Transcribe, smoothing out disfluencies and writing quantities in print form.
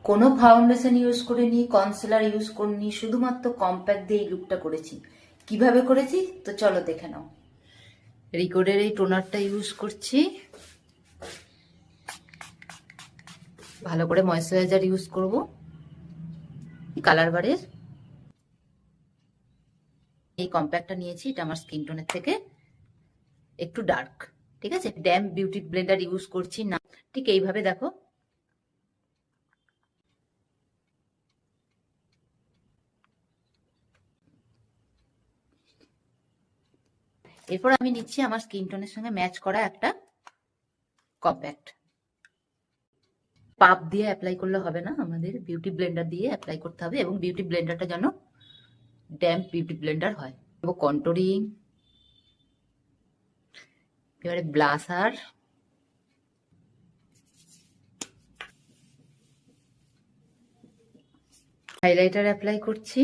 কোনো foundation use করিনি, concealer use করিনি, শুধুমাত্র কম্প্যাক্ট দিয়ে এই লুকটা করেছি। কিভাবে করেছি তো চলো দেখে নাও। রিকোডের এই টোনারটা ইউজ করছি, ভালো করে ময়েশ্চারাইজার ইউজ করব কালার বারের। এই কম্প্যাক্টটা নিয়েছি, এটা আমার স্কিন টোনের থেকে একটু ডার্ক, ঠিক আছে। ড্যাম বিউটি ব্লেন্ডার ইউজ করছি না, ঠিক এইভাবে দেখো। এরপর আমি নিচ্ছি আমার স্কিন টোনের সঙ্গে ম্যাচ করা একটা কম্প্যাক্ট। পাপ দিয়ে অ্যাপ্লাই করলে হবে না, আমাদের বিউটি ব্লেন্ডার দিয়ে অ্যাপ্লাই করতে হবে, এবং বিউটি ব্লেন্ডারটা যেন ড্যাম্প বিউটি ব্লেন্ডার হয়। কন্টুরিং, এবারে ব্লাসার, হাইলাইটার অ্যাপ্লাই করছি।